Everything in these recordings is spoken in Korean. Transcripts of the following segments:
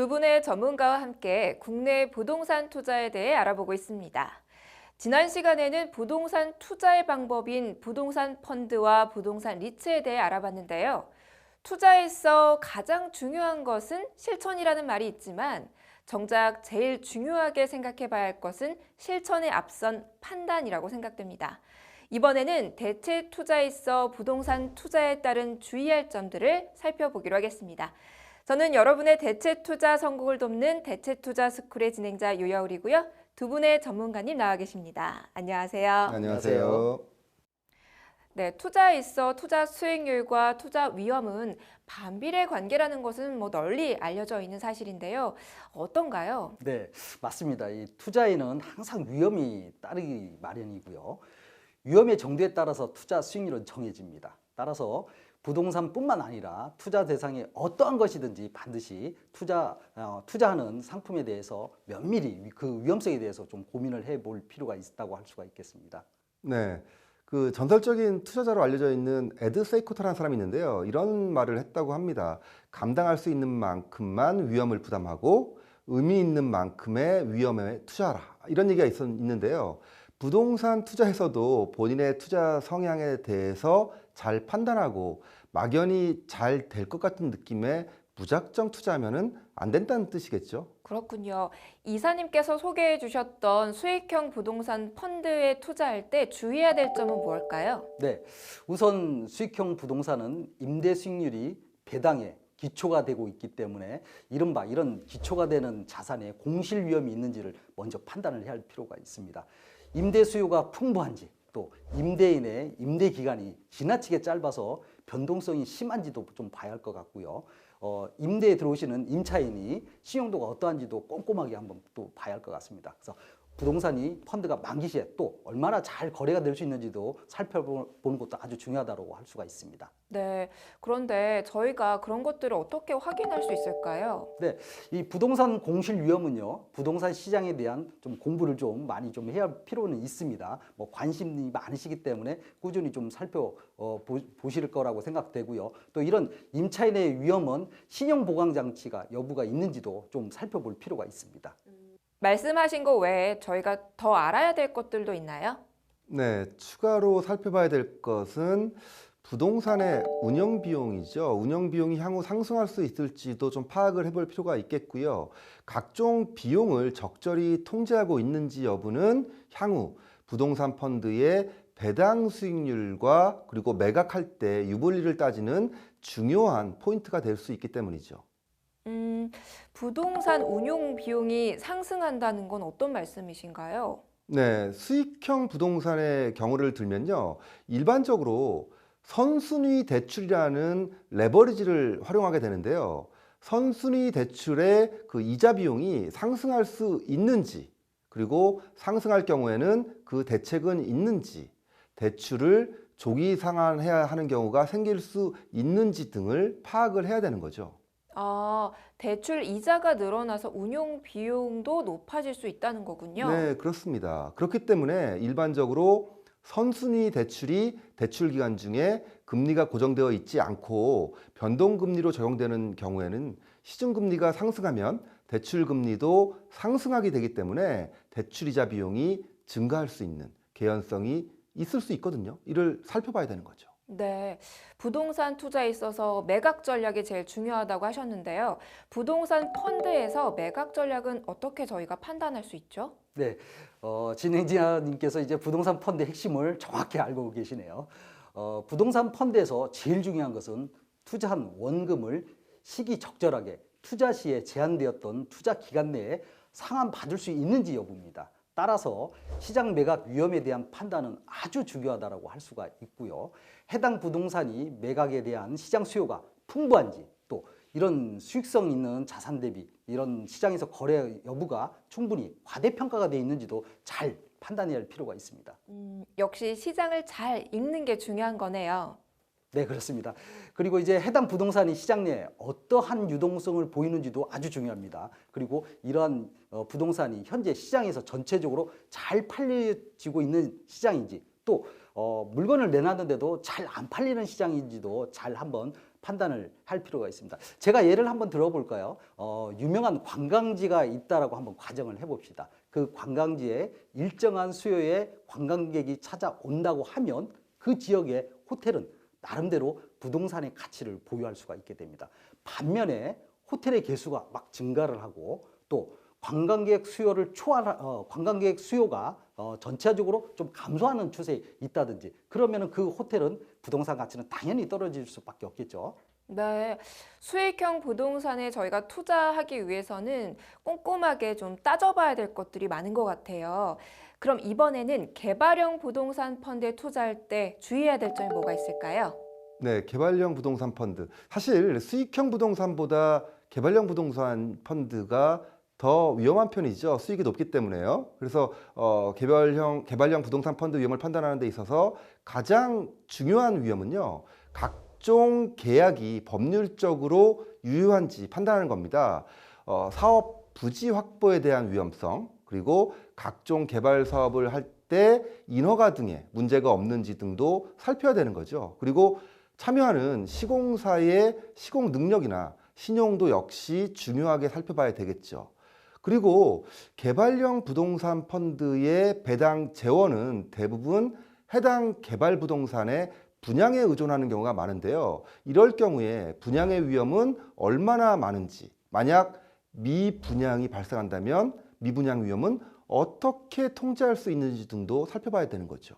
두 분의 전문가와 함께 국내 부동산 투자에 대해 알아보고 있습니다. 지난 시간에는 부동산 투자의 방법인 부동산 펀드와 부동산 리츠에 대해 알아봤는데요. 투자에 있어 가장 중요한 것은 실천이라는 말이 있지만 정작 제일 중요하게 생각해 봐야 할 것은 실천에 앞선 판단이라고 생각됩니다. 이번에는 대체 투자에 있어 부동산 투자에 따른 주의할 점들을 살펴보기로 하겠습니다. 저는 여러분의 대체 투자 성공을 돕는 대체 투자 스쿨의 진행자 유여울이고요. 두 분의 전문가님 나와 계십니다. 안녕하세요. 안녕하세요. 네, 투자에 있어 투자 수익률과 투자 위험은 반비례 관계라는 것은 널리 알려져 있는 사실인데요. 어떤가요? 네, 맞습니다. 이 투자에는 항상 위험이 따르기 마련이고요. 위험의 정도에 따라서 투자 수익률은 정해집니다. 따라서 부동산뿐만 아니라 투자 대상의 어떠한 것이든지 반드시 투자하는 상품에 대해서 면밀히 그 위험성에 대해서 좀 고민을 해볼 필요가 있다고 할 수가 있겠습니다. 네, 그 전설적인 투자자로 알려져 있는 에드 세이코타라는 사람이 있는데요. 이런 말을 했다고 합니다. 감당할 수 있는 만큼만 위험을 부담하고 의미 있는 만큼의 위험에 투자하라. 이런 얘기가 있는데요. 부동산 투자에서도 본인의 투자 성향에 대해서 잘 판단하고 막연히 잘 될 것 같은 느낌에 무작정 투자하면은 안 된다는 뜻이겠죠. 그렇군요. 이사님께서 소개해 주셨던 수익형 부동산 펀드에 투자할 때 주의해야 될 점은 무엇일까요? 네, 우선 수익형 부동산은 임대 수익률이 배당의 기초가 되고 있기 때문에 이른바 이런 기초가 되는 자산에 공실 위험이 있는지를 먼저 판단을 해야 할 필요가 있습니다. 임대 수요가 풍부한지 또 임대인의 임대 기간이 지나치게 짧아서 변동성이 심한지도 좀 봐야 할 것 같고요. 임대에 들어오시는 임차인이 신용도가 어떠한지도 꼼꼼하게 한번 또 봐야 할 것 같습니다. 그래서 부동산이 펀드가 만기 시에 또 얼마나 잘 거래가 될 수 있는지도 살펴보는 것도 아주 중요하다고 할 수가 있습니다. 네, 그런데 저희가 그런 것들을 어떻게 확인할 수 있을까요? 네, 이 부동산 공실 위험은요, 부동산 시장에 대한 좀 공부를 좀 많이 좀 해야 할 필요는 있습니다. 관심이 많으시기 때문에 꾸준히 좀 보실 거라고 생각되고요. 또 이런 임차인의 위험은 신용 보강 장치가 여부가 있는지도 좀 살펴볼 필요가 있습니다. 말씀하신 거 외에 저희가 더 알아야 될 것들도 있나요? 네, 추가로 살펴봐야 될 것은 부동산의 운영 비용이죠. 운영 비용이 향후 상승할 수 있을지도 좀 파악을 해볼 필요가 있겠고요. 각종 비용을 적절히 통제하고 있는지 여부는 향후 부동산 펀드의 배당 수익률과 그리고 매각할 때 유불리를 따지는 중요한 포인트가 될 수 있기 때문이죠. 부동산 운용 비용이 상승한다는 건 어떤 말씀이신가요? 네, 수익형 부동산의 경우를 들면요. 일반적으로 선순위 대출이라는 레버리지를 활용하게 되는데요. 선순위 대출의 그 이자 비용이 상승할 수 있는지, 그리고 상승할 경우에는 그 대책은 있는지, 대출을 조기 상환해야 하는 경우가 생길 수 있는지 등을 파악을 해야 되는 거죠. 대출 이자가 늘어나서 운용 비용도 높아질 수 있다는 거군요. 네, 그렇습니다. 그렇기 때문에 일반적으로 선순위 대출이 대출 기간 중에 금리가 고정되어 있지 않고 변동금리로 적용되는 경우에는 시중금리가 상승하면 대출금리도 상승하게 되기 때문에 대출이자 비용이 증가할 수 있는 개연성이 있을 수 있거든요. 이를 살펴봐야 되는 거죠. 네, 부동산 투자에 있어서 매각 전략이 제일 중요하다고 하셨는데요. 부동산 펀드에서 매각 전략은 어떻게 저희가 판단할 수 있죠? 네, 진행자님께서 이제 부동산 펀드의 핵심을 정확히 알고 계시네요. 부동산 펀드에서 제일 중요한 것은 투자한 원금을 시기적절하게 투자 시에 제한되었던 투자 기간 내에 상환받을 수 있는지 여부입니다. 따라서 시장 매각 위험에 대한 판단은 아주 중요하다고 할 수가 있고요. 해당 부동산이 매각에 대한 시장 수요가 풍부한지 또 이런 수익성 있는 자산 대비 이런 시장에서 거래 여부가 충분히 과대평가가 되어 있는지도 잘 판단해야 할 필요가 있습니다. 역시 시장을 잘 읽는 게 중요한 거네요. 네, 그렇습니다. 그리고 이제 해당 부동산이 시장 내에 어떠한 유동성을 보이는지도 아주 중요합니다. 그리고 이러한 부동산이 현재 시장에서 전체적으로 잘 팔려지고 있는 시장인지 또 물건을 내놨는데도 잘 안 팔리는 시장인지도 잘 한번 판단을 할 필요가 있습니다. 제가 예를 한번 들어볼까요? 유명한 관광지가 있다라고 한번 가정을 해봅시다. 그 관광지에 일정한 수요의 관광객이 찾아온다고 하면 그 지역의 호텔은 나름대로 부동산의 가치를 보유할 수가 있게 됩니다. 반면에 호텔의 개수가 막 증가를 하고 또 관광객 수요가 전체적으로 좀 감소하는 추세에 있다든지 그러면은 그 호텔은 부동산 가치는 당연히 떨어질 수밖에 없겠죠. 네, 수익형 부동산에 저희가 투자하기 위해서는 꼼꼼하게 좀 따져봐야 될 것들이 많은 것 같아요. 그럼 이번에는 개발형 부동산 펀드에 투자할 때 주의해야 될 점이 뭐가 있을까요? 네, 개발형 부동산 펀드. 사실 수익형 부동산보다 개발형 부동산 펀드가 더 위험한 편이죠. 수익이 높기 때문에요. 그래서 개발형 부동산 펀드 위험을 판단하는 데 있어서 가장 중요한 위험은요. 각종 계약이 법률적으로 유효한지 판단하는 겁니다. 사업 부지 확보에 대한 위험성, 그리고 각종 개발 사업을 할 때 인허가 등의 문제가 없는지 등도 살펴야 되는 거죠. 그리고 참여하는 시공사의 시공 능력이나 신용도 역시 중요하게 살펴봐야 되겠죠. 그리고 개발형 부동산 펀드의 배당 재원은 대부분 해당 개발 부동산의 분양에 의존하는 경우가 많은데요. 이럴 경우에 분양의 위험은 얼마나 많은지, 만약 미분양이 발생한다면 미분양 위험은 어떻게 통제할 수 있는지 등도 살펴봐야 되는 거죠.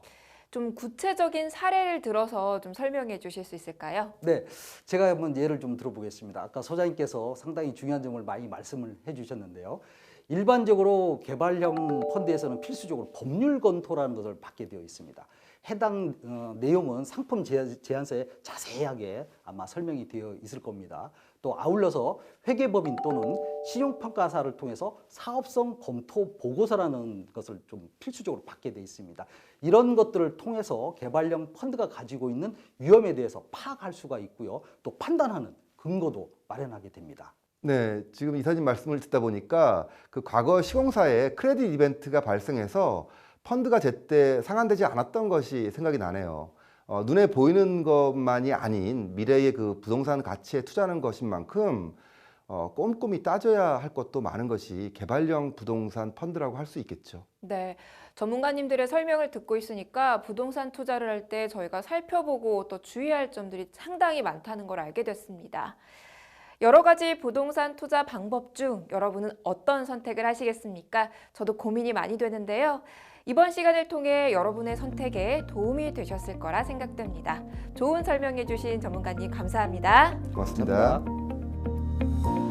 좀 구체적인 사례를 들어서 좀 설명해 주실 수 있을까요? 네, 제가 한번 예를 좀 들어보겠습니다. 아까 소장님께서 상당히 중요한 점을 많이 말씀을 해주셨는데요. 일반적으로 개발형 펀드에서는 필수적으로 법률 검토라는 것을 받게 되어 있습니다. 해당 내용은 상품 제안서에 자세하게 아마 설명이 되어 있을 겁니다. 또 아울러서 회계법인 또는 신용평가사를 통해서 사업성 검토 보고서라는 것을 좀 필수적으로 받게 되어 있습니다. 이런 것들을 통해서 개발형 펀드가 가지고 있는 위험에 대해서 파악할 수가 있고요. 또 판단하는 근거도 마련하게 됩니다. 네, 지금 이사님 말씀을 듣다 보니까 그 과거 시공사에 크레딧 이벤트가 발생해서 펀드가 제때 상환되지 않았던 것이 생각이 나네요. 눈에 보이는 것만이 아닌 미래의 그 부동산 가치에 투자하는 것인 만큼 꼼꼼히 따져야 할 것도 많은 것이 개발형 부동산 펀드라고 할 수 있겠죠. 네, 전문가님들의 설명을 듣고 있으니까 부동산 투자를 할 때 저희가 살펴보고 또 주의할 점들이 상당히 많다는 걸 알게 됐습니다. 여러 가지 부동산 투자 방법 중 여러분은 어떤 선택을 하시겠습니까? 저도 고민이 많이 되는데요. 이번 시간을 통해 여러분의 선택에 도움이 되셨을 거라 생각됩니다. 좋은 설명해 주신 전문가님 감사합니다. 고맙습니다. 감사합니다.